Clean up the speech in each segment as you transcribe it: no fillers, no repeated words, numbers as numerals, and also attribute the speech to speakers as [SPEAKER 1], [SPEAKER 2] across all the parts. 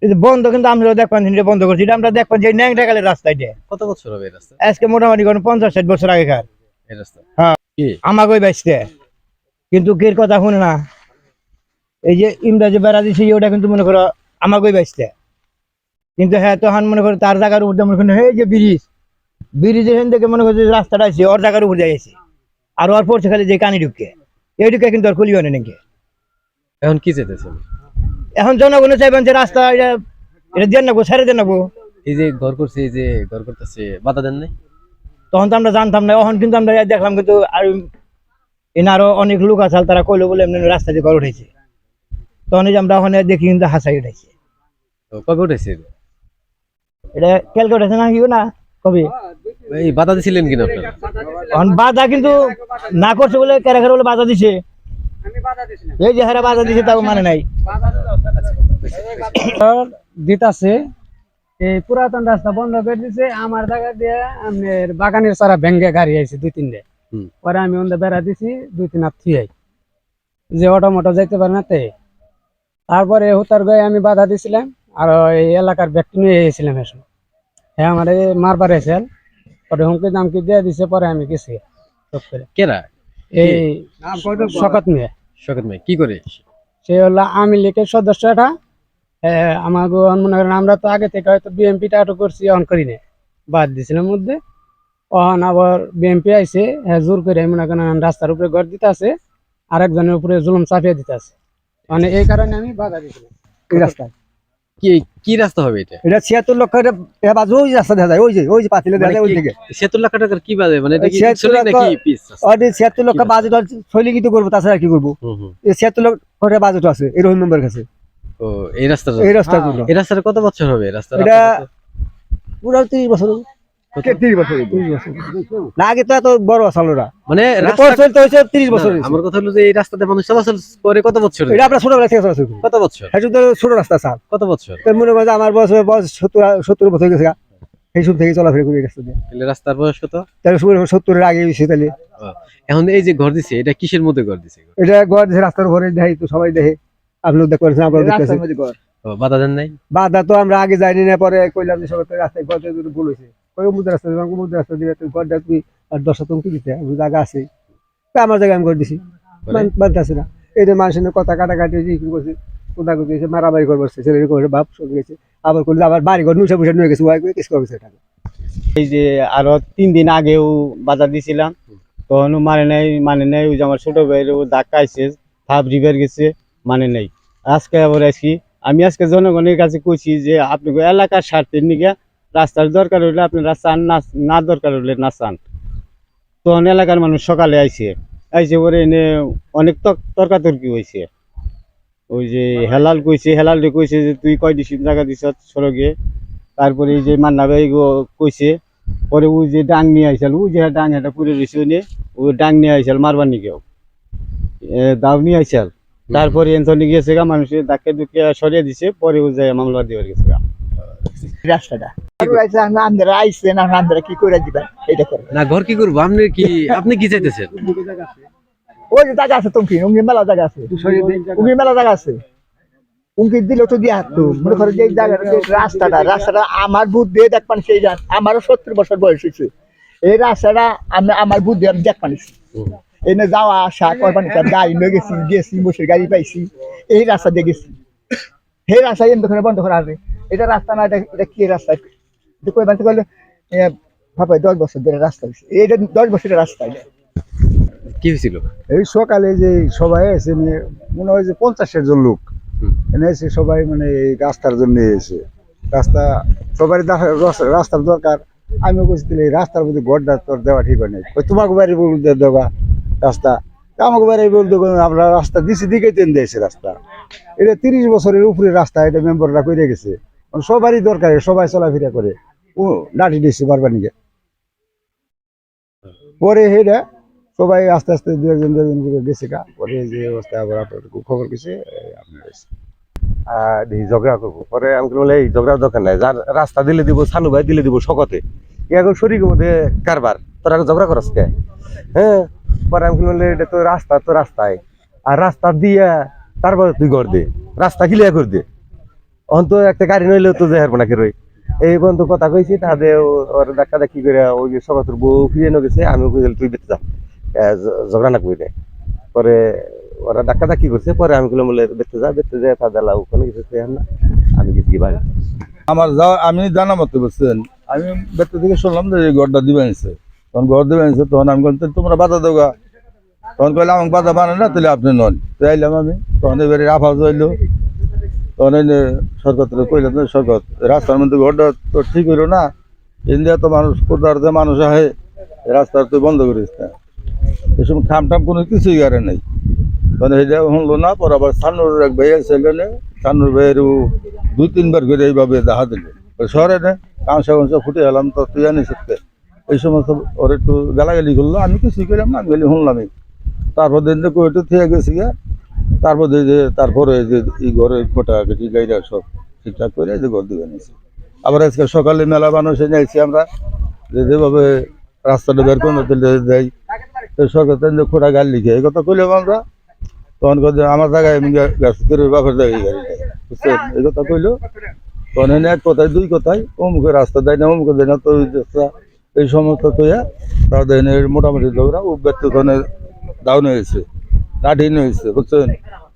[SPEAKER 1] এই যে বন্ধ, কিন্তু আমরা দেখবেন বন্ধ করছি, এটা আমরা দেখবেন যে ন্যাংটা কালের রাস্তা এটা।
[SPEAKER 2] কত বছর হবে এই রাস্তা?
[SPEAKER 1] আজকে মোটামুটি কোনো 50-60 বছর আগেকার
[SPEAKER 2] এই রাস্তা
[SPEAKER 1] হ্যাঁ
[SPEAKER 2] কি
[SPEAKER 1] আমাকে ওই বাইসতে, কিন্তু কের কথা শুনে না। এই যে ইমরাজি বেড়া দিছে ওটা কিন্তু মনে করো আমাকে ওই বাইসতে, কিন্তু হ্যাঁ তখন মনে করো তার জায়গার উপর দিয়ে মনে করো এই যে ব্রিজ এখান থেকে মনে করছে রাস্তাটা আছে ওর জায়গার উপর দিয়ে গেছে, আর ওর পড়ছে খালি যে কানি ঢুকে, এই ঢুকে কিন্তু আর খুলিও না নাকি।
[SPEAKER 2] এখন কি চাইতেছেন?
[SPEAKER 1] এখন জনগণ চাইবেন যে রাস্তা এটা এটা দিয়ে নেবো, ছেড়ে দিয়ে নেবো।
[SPEAKER 2] এই যে ঘর করছে, এই যে ঘর করতেছে, বাধা দেন নাই?
[SPEAKER 1] তখন তো আমরা জানতাম না, এখন কিন্তু আমরা দেখলাম কিন্তু আর এনে আরো অনেক লোক আছে তারা কইলো বলে এমনি রাস্তা দিয়ে ঘর উঠেছে, তখন এই যে আমরা ওখানে দেখি কিন্তু হাসাই উঠেছে।
[SPEAKER 2] তো কবে উঠেছে?
[SPEAKER 1] এটা ক্যালকে উঠেছে না কি না কবে?
[SPEAKER 2] এই বাধা দিছিলেন কিনা আপনারা?
[SPEAKER 1] এখন বাধা কিন্তু না করছে বলে কেরা কেরা বলে বাধা দিছে, এই যে হারা বাধা দিছে তাও মানে নাই
[SPEAKER 3] দিতাছে। এই পুরাতন রাস্তা বন্ধ করে দিছে, আমার জায়গা দিয়ে আপনার বাগানের সারা ভেঙ্গে গাড়ি আইছে 2-3টে। পরে আমি ওদের বেড়া দিছি 2-3 হাত থুই যে অটো মোটো যাইতে পারে না তে। তারপরে হুতার গায়ে আমি বাধা দিছিলাম, আর এই এলাকার ব্যক্তি নিয়ে এসেছিলাম এসব, হ্যাঁ আমার মারবার এসেল, পরে হুমকি দামকি দিয়ে দিছে। পরে আমি গেছি
[SPEAKER 2] কেরা?
[SPEAKER 3] এই শকত নিয়ে।
[SPEAKER 2] শকত ভাই কি করে?
[SPEAKER 3] সে হলো আওয়ামী লীগের সদস্য। এটা আমাকে মনে করেন আমরা তো আগে থেকে হয়তো বিএমপিটা আটক করছি, অন করি না, বাদ দিছিলাম মধ্যে। অহন আবার বিএমপি আইছে, জোর করে মনে করেন রাস্তার উপরে ঘর দিতে আছে, আরেকজনের উপরে জুলুম চাপিয়ে দিতে আছে, মানে এই কারণে আমি বাধা দিছিলাম এই রাস্তায়।
[SPEAKER 2] কি কি রাস্তা হবে এটা?
[SPEAKER 1] এটা 76 লক্ষ বাজু ওই রাস্তা দেখা যায়, ওই যে পাতিলে দেখা যায় ওই দিকে
[SPEAKER 2] 76 লাখ টাকার কি বাজে? মানে এটা কি
[SPEAKER 1] 76
[SPEAKER 2] চলে নাকি পিস?
[SPEAKER 1] ওই 76 লক্ষ বাজেট শৈলীকৃত করবো, তাছাড়া কি করবো? এই 76 লক্ষ বাজেট আছে এরকম মেম্বার কাছে।
[SPEAKER 2] ও এই রাস্তা,
[SPEAKER 1] এই রাস্তা
[SPEAKER 2] এই রাস্তার কত বছর হবে? রাস্তা
[SPEAKER 1] এটা পুরো 30 বছর, 30 বছর না, আগে তো এত বড় আসলো না,
[SPEAKER 2] মানে
[SPEAKER 1] চলতে হয়েছে 30 বছর।
[SPEAKER 2] আমার কথা হলো যে এই রাস্তাতে মানুষ চলাচল করে কত বছর?
[SPEAKER 1] এটা আপনার ছোটবেলা থেকে চলাচল করি।
[SPEAKER 2] কত বছর?
[SPEAKER 1] এটা তো ছোট রাস্তা স্যার।
[SPEAKER 2] কত বছর?
[SPEAKER 1] মনে করেন আমার বয়স 70 বছর গেছে, এই সব থেকে চলাফেরা করি রাস্তা দিয়ে।
[SPEAKER 2] তাহলে রাস্তার বয়স কত?
[SPEAKER 1] তাহলে 70-এর আগে বেশি। তাহলে
[SPEAKER 2] এখন এই যে ঘর দিছে, এটা কিসের মধ্যে ঘর দিছে?
[SPEAKER 1] এটা ঘর দিছে রাস্তার উপরে, দেখি তো সবাই দেখে, আপনি দেখতে পাচ্ছেন, আপনারা দেখতেছেন।
[SPEAKER 2] বাধা দেন নাই?
[SPEAKER 1] বাধা তো আমরা আগে যাইনি না, পরে কইলাম যে সবাই রাস্তায় ঘর দিয়ে ভুল হয়েছে, ওই মুদ্রা রাস্তা দিলাম, মুদ্রা রাস্তা দিলে তুই ঘরটা তুই আর 10 শতাংশ দিতে জায়গা আছে, তা আমার জায়গায় আমি করে দিছি, বানতে আছে না। এটা মানুষের কথা কাটাকাটি কি করছে, কোথা করছে, মারামারি করবো ছেলে করে বাপ সব গেছে, আবার করলে আবার বাড়ি ঘর নুসা পুষা নিয়ে গেছে, ওয়াই করে কিছু করছে। এই যে আরো 3 দিন আগেও বাধা দিছিলাম, তখন মানে নাই ওই যে আমার ছোট ভাইয়ের ধাক্কা আইছে, থাপ রিভার গেছে, মানে নাই। আজকে আবার আসি, আমি আজকে জনগণের কাছে কইছি যে আপনি এলাকার স্বার্থের নিকে রাস্তার দরকার হইলে আপনি রাস্তা না দরকার হইলে না চান। তখন এলাকার মানুষ সকালে আইছে পরে এনে অনেক তর্কাতর্কি হয়েছে। ওই যে হেলাল কইছে যে তুই কয় দিস জায়গা দিস সড়কে, তারপরে এই যে মান্না ভাই কইছে, পরে ওই যে ডাং নিয়ে আইসাল, ওই যে ডাং এটা পুরে রয়েছে ওই ডাং নিয়ে আইসাল মারবার নিকেও দাও নিয়ে আইসাল। তারপরে এনথনি গেছে গা, মানুষের ধাক্কা ধুকে সরিয়ে দিছে, পরে ও যায় মামলা দিয়ে গেছে গা। রাস্তাটা আপনারা আইসেন, আপনারা কি করে দিবেন এটা করে
[SPEAKER 2] না, ঘর কি করবো? আপনি কি চাইতেছেন?
[SPEAKER 1] ওই যে জায়গা আছে তুমি উঙ্গি মেলা জায়গা আছে, উঙ্গি মেলা জায়গা আছে, উঙ্গি দিলে তো দিয়ে হাঁটতো। মনে করো যে রাস্তাটা আমার বুধ দিয়ে দেখ পানি, সেই আমারও 70 বছর বয়স হয়েছে, এই রাস্তাটা আমার বুধ দিয়ে আমি দেখ পানিছি, এনে যাওয়া আসা করবানি, গাড়ি নিয়ে গেছি বসে গাড়ি পাইছি, এই রাস্তা দিয়ে গেছি। সেই রাস্তা এমনি বন্ধ করা আছে, এটা রাস্তা না, এটা কি রাস্তা কইবানি করলে ভাবে 10 বছর ধরে রাস্তা হয়েছে, এটা 10 বছরের রাস্তা।
[SPEAKER 2] কি হয়েছিল?
[SPEAKER 4] এই সকালে যে সবাই এসে মনে হয় যে 50 জন লোক এনে এসে সবাই মানে এই রাস্তার জন্য এসে, রাস্তা সবারই রাস্তার দরকার। আমিও বলছি এই রাস্তার মধ্যে গড়টা তোর দেওয়া ঠিক হয় নাই, তোমাকে বাড়ি বলতে দেওয়া রাস্তা, আমাকে বাড়ি বলতে আমরা রাস্তা দিছি দিকে টেন দিয়েছে রাস্তা। এটা 30 বছরের উপরে রাস্তা, এটা মেম্বাররা করে গেছে, সবারই দরকার, সবাই চলাফেরা করে, ও লাঠি দিচ্ছে বারবানিকে। পরে হেরা সবাই আস্তে আস্তে 2 জন করে গেছে গা, পরে যে অবস্থা আবার আপনার খবর গেছে আপনার
[SPEAKER 5] ঝগড়া করবো। পরে আমি বলে এই ঝগড়ার দরকার নাই, যার রাস্তা দিলে দিব, সানু ভাই দিলে দিব সকতে, এখন শরীরের মধ্যে কারবার, তোরা ঝগড়া করস কে? হ্যাঁ, পরে আমি বলে এটা তো রাস্তা, তো রাস্তায়, আর রাস্তা দিয়া তারপরে তুই ঘর দে, রাস্তা ক্লিয়ার করে দে। অন্ত একটা গাড়ি নইলেও তো যাই পারবো না কেরোই এই পর্যন্ত কথা কইছি তাদের ওর ধাক্কা ধাক্কি করে ওই যে সকাল বউ ফিরে নিয়ে গেছে আমি কইলাম তুই বেঁচে যা ঝগড়া না কইলে পরে ওরা ধাক্কা ধাক্কি করছে পরে আমি বললাম বলে বেঁচে যায় তাদের লাউ কোনো কিছু খেয়াল না আমি গেছি বাড়ি
[SPEAKER 6] আমি জানা মতো বুঝছেন আমি ব্যক্তি থেকে শুনলাম যে এই ঘরটা দিবে আনছে তখন ঘর দিবে আনছে তখন আমি বলতে তোমরা বাধা দেওয়া তখন কইলাম আমাকে বাধা বানান না তাহলে আপনি নন চাইলাম আমি তখন এবারে আফাজ হইলো তখন সরকার থেকে কইলাম যে সরকার রাস্তার মধ্যে ঘরটা তো ঠিক হইলো না ইন্ডিয়া তো মানুষ কোথাও মানুষ আহে রাস্তা তো বন্ধ করিস না এসব খাম টাম কোনো কিছুই গাড়ি নাই তখন এটা শুনলো না পর আবার সান্নুর এক ভাই আছে এখানে সান্নুর ভাইয়ের 2-3 বার করে এইভাবে দেখা দিল শহরে না কাঁসা ফুটে এলাম তো তুই জানিস এই সমস্ত ওর একটু গালাগালি করলো আমি কিছুই করলাম না আমি গেলে শুনলামই তারপর দিন কইটা থেকে গেছি গা তারপরে যে এই ঘরের কোটাকাটি গাইরা সব ঠিকঠাক করে যে ঘর দিবে নিয়েছি আবার আজকে সকালে মেলা মানুষে নিয়েছি আমরা যেভাবে রাস্তাটা বের করে যাই তো সরকার খোটা গাড়ি লিখে এই কথা কইলাম আমরা তখন আমার জায়গায় আমি গাছ করে বাপের জায়গায় গাড়ি নেই বুঝছেন এই কথা কইলো তখন এনে এক কথায় দুই কথায় অমুকে রাস্তা দেয় না অমুকে দেয় না তো এই সমস্ত কইয়া তাদের মোটামুটি ঝগড়া ও ব্যক্তিগত ডাউন হয়েছে কাঠিন হয়েছে বুঝছেন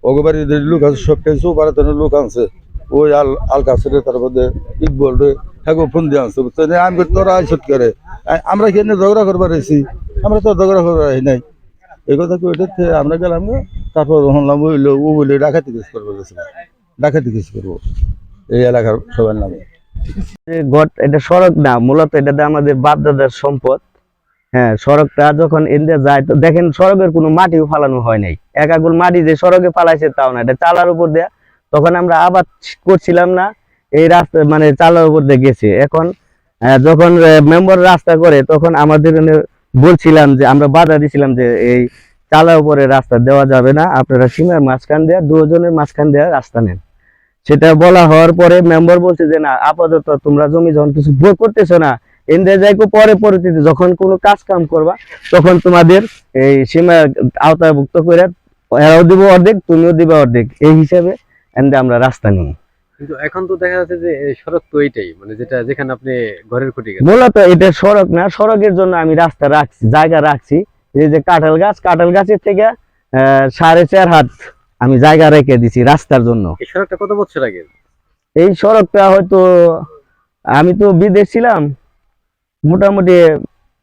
[SPEAKER 6] ওগবাড়ি লোক আছে সব কিছু পারে লোক আনছে ওই আল কাছে তার মধ্যে ইকবল রে হ্যাঁ ফোন দিয়ে আনছে বুঝছেন আমি তোরা আইসত করে আমরা কেন ঝগড়া করবার এসেছি আমরা তো ঝগড়া করবার নাই এই কথা কইতে আমরা গেলাম তারপর শুনলাম ও বলে ডাকাতি কেস করবো ডাকাতি কেস করবো এই এলাকার সবার নামে
[SPEAKER 7] এটা সড়ক না মূলত এটা আমাদের বাপ দাদার সম্পদ হ্যাঁ সড়কটা যখন ইন্ডিয়া যায় তো দেখেন সড়কের কোনো মাটিও ফালানো হয় নাই একাগুল মাটি যে সড়কে ফালাইছে তাও না এটা চালার উপর দেয়া তখন আমরা আবাদ করছিলাম না এই রাস্তা মানে চালার উপর দিয়ে গেছে এখন যখন মেম্বার রাস্তা করে তখন আমাদের বলছিলাম যে আমরা বাধা দিছিলাম যে এই চালার উপরে রাস্তা দেওয়া যাবে না আপনারা সীমার মাঝখান দেয়া দুজনের মাঝখান দেয়া রাস্তা নেন সেটা বলা হওয়ার পরে মেম্বার বলছে যে না আপাতত তোমরা জমি যখন কিছু ভোগ করতেছো না ইন্ডিয়া যাইকো পরে পরবর্তীতে যখন কোনো কাজ কাম করবা তখন তোমাদের এই সীমা আওতাভুক্ত করে এরাও দিব অর্ধেক তুমিও দিবা অর্ধেক এই হিসাবে আমরা রাস্তা নিব
[SPEAKER 2] কিন্তু এখন তো দেখা যাচ্ছে যে এই সড়ক তো এইটাই মানে যেটা যেখানে আপনি ঘরের খুঁটি গেছেন
[SPEAKER 7] মূলত এটা সড়ক না সড়কের জন্য আমি রাস্তা রাখছি জায়গা রাখছি এই যে কাঁঠাল গাছের থেকে 4.5 হাত আমি জায়গা রেখে দিছি রাস্তার জন্য
[SPEAKER 2] এই সড়কটা কত বছর আগে
[SPEAKER 7] এই সড়কটা হয়তো আমি তো বিদেশ ছিলাম মোটামুটি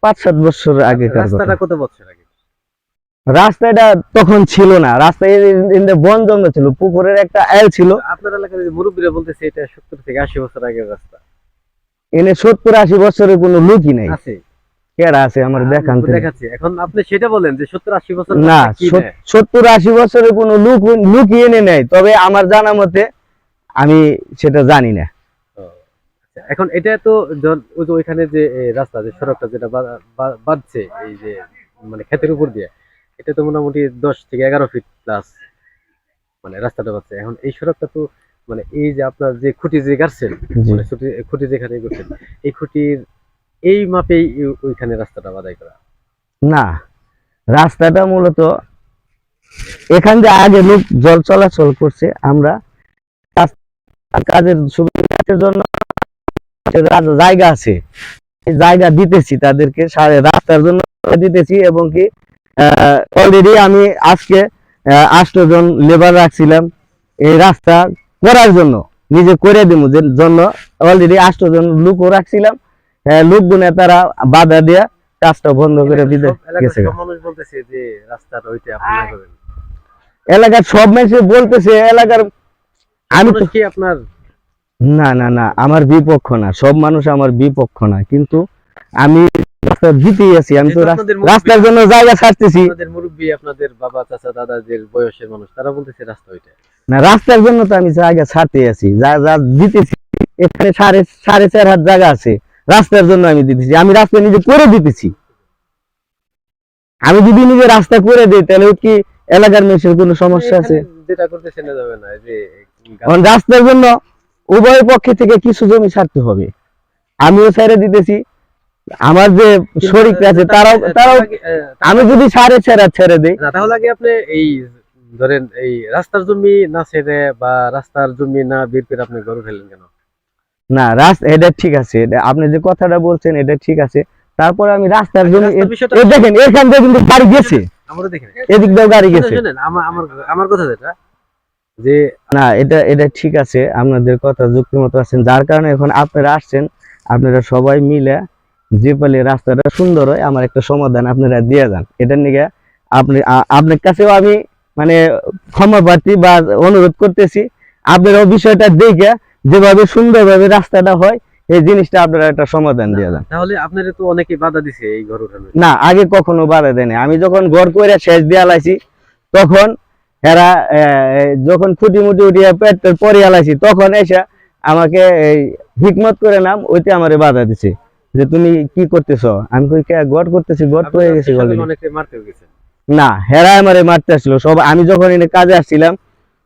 [SPEAKER 7] 5-7 বছর আগে
[SPEAKER 2] রাস্তাটা কত বছর আগে
[SPEAKER 7] রাস্তাটা তখন ছিল না রাস্তা বন জঙ্গল ছিল পুকুরের একটা আইল ছিল
[SPEAKER 2] আপনার এলাকার যে মুরব্বীরা বলতেছে এটা 70 থেকে 80 বছর আগের রাস্তা
[SPEAKER 7] এনে 70-80 বছরের কোনো লোকই নাই
[SPEAKER 2] আছে
[SPEAKER 7] কেরা আছে আমার দেখান
[SPEAKER 2] দেখাচ্ছি এখন আপনি সেটা বলেন যে 70-80 বছর
[SPEAKER 7] না 70-80 বছরের কোনো লুকিয়ে এনে নেই তবে আমার জানা মতে আমি সেটা জানি না
[SPEAKER 2] এখন এটা তো ওইখানে যে রাস্তা যে সড়কটা যেটা বাঁধছে এই যে মানে ক্ষেতের উপর দিয়ে এটা তো মোটামুটি 10 থেকে 11 ফিট প্লাস মানে রাস্তাটা বাঁধছে এখন এই সড়কটা তো মানে এই যে আপনার যে খুঁটি যে গাড়ছেন মানে খুঁটি যেখানে করছেন এই খুঁটির এই মাপেই ওইখানে রাস্তাটা বাঁধাই করা
[SPEAKER 7] না রাস্তাটা মূলত এখান যে আগে লোক জল চলাচল করছে আমরা কাজের সুবিধার জন্য জায়গা আছে এই জায়গা দিতেছি তাদেরকে রাস্তার জন্য দিতেছি এবং কি অলরেডি আমি আজকে 8 জন লেবার রাখছিলাম এই রাস্তা করার জন্য নিজে করে দিব জন্য অলরেডি 8 জন লোকও রাখছিলাম লোকগুলো তারা বাধা দিয়ে কাজটা বন্ধ করে দিতে গেছে
[SPEAKER 2] মানুষ বলতেছে যে রাস্তাটা ওইটা আপনি করবেন
[SPEAKER 7] এলাকার সব মানুষ বলতেছে এলাকার আমি তো
[SPEAKER 2] কি আপনার
[SPEAKER 7] না না না আমার বিপক্ষ না সব মানুষ আমার বিপক্ষ না কিন্তু আমি রাস্তা দিতেই আছি আমি তো রাস্তার জন্য জায়গা ছাড়তেছি
[SPEAKER 2] আপনাদের মুরব্বি আপনাদের বাবা চাচা দাদাদের বয়সের মানুষ তারা বলতেছে রাস্তা ওইটা
[SPEAKER 7] না রাস্তার জন্য তো আমি জায়গা ছাড়তেই আছি যা দিতেছি এখানে 4.5 হাত জায়গা আছে রাস্তার জন্য আমি দিতেছি আমি রাস্তা নিজে করে দিতেছি আমি যদি নিজে রাস্তা করে দিই তাহলে কি এলাকার মানুষের কোনো সমস্যা আছে
[SPEAKER 2] যেটা করতেছে না যাবে না যে
[SPEAKER 7] রাস্তার জন্য উভয় পক্ষে থেকে কিছু জমি ছাড়তে হবে আমিও ছেড়ে দিতেছি আমার যে শরীক আছে তারাও আমি যদি 4.5 হাত ছেড়ে দেই
[SPEAKER 2] না তাহলে আগে আপনি এই ধরেন এই রাস্তার জমি না ছেড়ে বা রাস্তার জমি না বের করে আপনি ঘর উঠাইলেন কেন?
[SPEAKER 7] না রাস্তা এটা ঠিক আছে, আপনি যে কথাটা বলছেন এটা ঠিক আছে, তারপরে আমি রাস্তার জন্য
[SPEAKER 2] রাস্তার বিষয়টা
[SPEAKER 7] দেখেন এখান থেকে কিন্তু গাড়ি গেছে,
[SPEAKER 2] আমারও দেখেন,
[SPEAKER 7] এদিক দিয়েও গাড়ি গেছে।
[SPEAKER 2] শুনেন আমার আমার আমার কথা যেটা যে
[SPEAKER 7] না এটা ঠিক আছে, আপনাদের কথা যুক্তিমত আছেন, যার কারণে এখন আপনারা আসছেন, আপনারা সবাই মিলে যে পালে রাস্তাটা সুন্দর হয় আমার একটা সমাধান আপনারা দিয়ে যান। এটার নিয়ে আপনার কাছেও আমি মানে ক্ষমা প্রার্থী বা অনুরোধ করতেছি, আপনারাও বিষয়টা দেখে যেভাবে সুন্দরভাবে রাস্তাটা হয় এই জিনিসটা আপনারা একটা সমাধান দিয়ে যান।
[SPEAKER 2] তাহলে আপনারা তো অনেকে বাধা দিছে এই ঘর উঠানোর।
[SPEAKER 7] না আগে কখনো বাধা দেয়নি, আমি যখন ঘর করে শেষ দিয়ে আলাইছি তখন এরা যখন খুঁটি মুটি উঠিয়ে পেট পরে আলাইছি তখন এসে আমাকে এই হিকমত করে নাম ওইতে আমারে বাধা দিছে যে তুমি কি করতেছ, আমি কই কে ঘর করতেছি, ঘর তো হয়ে গেছে already।
[SPEAKER 2] অনেকে মারতে গেছে
[SPEAKER 7] না হেরা আমারে মারতে আসলো সব, আমি যখন এনে কাজে আসছিলাম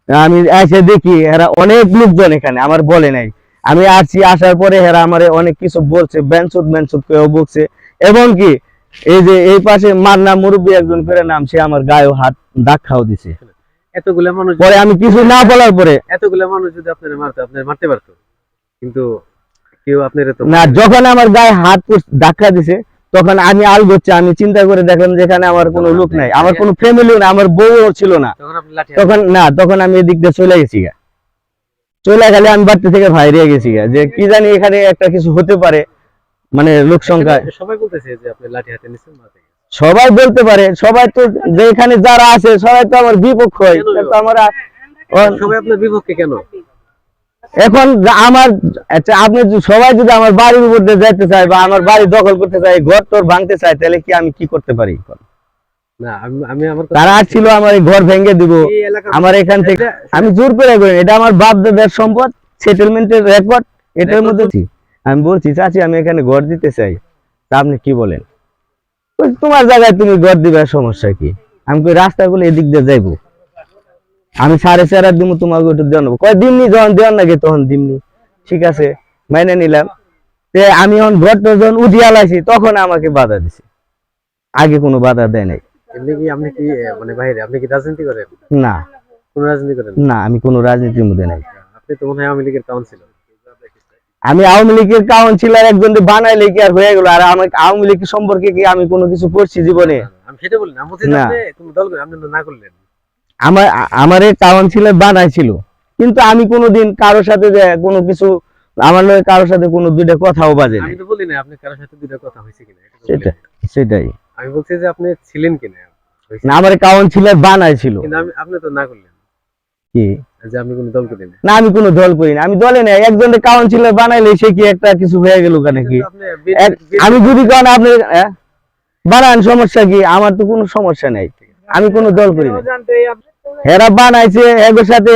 [SPEAKER 7] আমি এসে দেখি এরা অনেক লোকজন এখানে আমার বলে নাই, আমি আসছি আসার পরে হেরা আমারে অনেক কিছু বলছে, বেঞ্চুত কেউ বলছে, এবং কি এই যে এই পাশে মান্না মুরব্বী একজন করে নাম, সে আমার গায়ে হাত ধাক্কাও দিছে।
[SPEAKER 2] এতগুলা মানুষ,
[SPEAKER 7] পরে আমি কিছু না বলার পরে
[SPEAKER 2] এতগুলা মানুষ যদি আপনারা মারতো আপনারা মারতে পারতো, কিন্তু কেউ আপনারা তো
[SPEAKER 7] না, যখন আমার গায়ে হাত ধাক্কা দিছে তখন আমি আলগোচ্ছে, আমি চিন্তা করে দেখলাম যেখানে আমার কোনো লোক নাই, আমার কোনো ফ্যামিলিও না, আমার বউও ছিল না,
[SPEAKER 2] তখন আপনি লাঠি
[SPEAKER 7] তখন আমি এদিক দিয়ে চলে গেছি গা, চলে গেলে আমি বাড়ি থেকে বাইরে গেছি গা, যে কি জানি এখানে একটা কিছু হতে পারে, মানে লোক সংখ্যা
[SPEAKER 2] সবাই বলতেছে যে আপনি লাঠি হাতে নিছেন মারতে গেছেন।
[SPEAKER 7] সবাই বলতে পারে, সবাই তো যেখানে যারা আছে সবাই তো আমার বিপক্ষ হয়, তো আমার
[SPEAKER 2] সবাই আপনার বিপক্ষে কেন?
[SPEAKER 7] এখন আমার আচ্ছা আপনি সবাই যদি আমার বাড়ির উপর দিয়ে যেতে চায় বা আমার বাড়ি দখল করতে চায়, ঘর তোর ভাঙতে চায়, তাহলে কি আমি কি করতে পারি?
[SPEAKER 2] না আমি আমার কথা-
[SPEAKER 7] তারা ছিল আমার এই ঘর ভেঙে দিব,
[SPEAKER 2] এই এলাকার-
[SPEAKER 7] আমার এখান থেকে আমি জোর করে করি, এটা আমার বাপ দাদার সম্পদ, সেটেলমেন্টের রেকর্ড, এটার মধ্যে আমি বলছি চাচি আমি এখানে ঘর দিতে চাই, তা আপনি কি বলেন? ওই তোমার জায়গায় তুমি ঘর দিবে, সমস্যা কি? আমি কই রাস্তাগুলো এদিক দিয়ে যাইবো, আমি 4.5 দিব, তোমাকে ওটা দেওয়া নেবো, কয় দিমনি, যখন দেওয়ার নাকি তখন দিমনি, ঠিক আছে মাইনে নিলাম। আমি যখন ঘরটা যখন উঠিয়ে আলাইছি তখন আমাকে বাধা দিছে, আগে কোনো বাধা দেয় নাই।
[SPEAKER 2] এমনি কি আপনি কি মানে বাইরে আপনি কি রাজনীতি করেন?
[SPEAKER 7] না
[SPEAKER 2] কোন রাজনীতি করেন?
[SPEAKER 7] না আমি কোনো রাজনীতির মধ্যে নাই।
[SPEAKER 2] আপনি তো মনে হয় আওয়ামী লীগের কাউন্সিলর।
[SPEAKER 7] আমি আওয়ামী লীগের কাউন্সিলর একজন বানাইলে কি আর হয়ে গেল? আর আমার আওয়ামী লীগ সম্পর্কে কি আমি কোনো কিছু করছি জীবনে?
[SPEAKER 2] আমি সেটা বলি না, আমি বলছি যে
[SPEAKER 7] না।
[SPEAKER 2] আপনি কোন দল করেন, আপনি তো না করলেন।
[SPEAKER 7] আমার এই কাউন্সিলর বানাইছিল, কিন্তু আমি কোনোদিন কারোর সাথে যে কোনো কিছু আমার লগে কারোর সাথে কোনো দুইটা কথাও বাজে
[SPEAKER 2] আমি
[SPEAKER 7] নাই।
[SPEAKER 2] তো বলি না আপনি কারোর সাথে দুইটা কথা হয়েছে কিনা, এটা তো বলি
[SPEAKER 7] সেটা
[SPEAKER 2] নাই।
[SPEAKER 7] সেটাই
[SPEAKER 2] আমি বলছি যে আপনি ছিলেন কিনা হয়েছে।
[SPEAKER 7] না, আমার কাউন্সিলর বানাইছিল
[SPEAKER 2] কিন্তু আপনি তো না করলেন
[SPEAKER 7] কি
[SPEAKER 2] যে আপনি কোন দল করেন।
[SPEAKER 7] না, আমি কোনো দল করি না, আমি দলে নাই, একজনের কাউন্সিলর বানাইলে সে কি একটা কিছু হয়ে গেল কেন কি?
[SPEAKER 2] আপনি
[SPEAKER 7] আমি যদি কোন আপনি বানান, সমস্যা কি? আমার তো কোনো সমস্যা নাই, আমি কোনো দল করি না। হেরা বানাইছে এগোর সাথে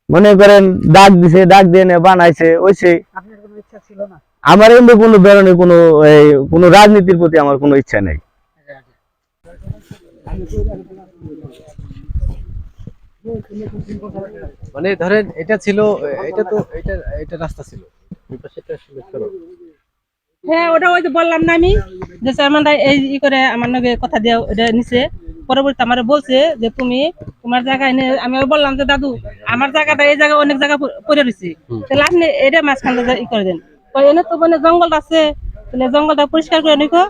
[SPEAKER 7] মনে করেন ডাক দিছে, ডাক দিয়ে বানাইছে, ওইছে। আমার এমনি কোনো ধরনের কোনো রাজনীতির প্রতি আমার কোনো ইচ্ছা নেই।
[SPEAKER 2] মানে ধরেন এটা ছিল, এটা তো এটা রাস্তা ছিল, ওই পাশেটা আসলে সড়ক।
[SPEAKER 8] হ্যাঁ ওটা ওই যে বললাম না আমি, যে চেয়ারম্যানটা এই করে আমার নাকি কথা দিয়ে ওটা নিছে, পরবর্তী আমার বলছে যে তুমি তোমার জায়গায় আমি বললাম যে দাদু আমার জায়গাটা এই জায়গায় অনেক জায়গা পড়ে রয়েছে, তাহলে আপনি এটা মাঝখানটা ই করে দেন, এনে তো মানে জঙ্গলটা আছে, তাহলে জঙ্গলটা পরিষ্কার করে নিকো,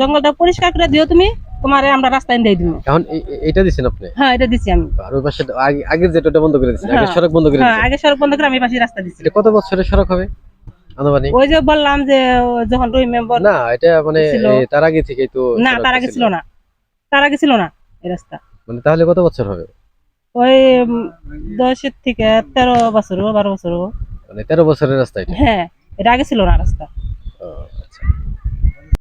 [SPEAKER 8] জঙ্গলটা পরিষ্কার করে দিও তুমি, তোমারে আমরা রাস্তায় দিয়ে দিব।
[SPEAKER 2] এখন এটা দিছেন আপনি?
[SPEAKER 8] হ্যাঁ এটা দিছি আমি।
[SPEAKER 2] আর ওই পাশে আগের যেটা বন্ধ করে দিছেন, আগে
[SPEAKER 8] হ্যাঁ।
[SPEAKER 2] সড়ক বন্ধ করে
[SPEAKER 8] হ্যাঁ
[SPEAKER 2] দিছেন।
[SPEAKER 8] আগে সড়ক বন্ধ করে আমি পাশে রাস্তা দিছি।
[SPEAKER 2] এটা কত বছরের সড়ক হবে আনুমানিক?
[SPEAKER 8] ওই যে বললাম যে যখন দুই মেম্বার
[SPEAKER 2] না এটা মানে
[SPEAKER 8] ছিল।
[SPEAKER 2] তার আগে থেকেই তো
[SPEAKER 8] না
[SPEAKER 2] সড়কটা
[SPEAKER 8] তার আগে ছিল না, তার আগে ছিল না এই রাস্তা।
[SPEAKER 2] মানে তাহলে কত বছর হবে?
[SPEAKER 8] ওই 10 থেকে 13 বছর 12 বছর।
[SPEAKER 2] মানে 13 বছরের রাস্তা এটা।
[SPEAKER 8] হ্যাঁ এটা আগে ছিল না রাস্তা।
[SPEAKER 2] ও, আচ্ছা।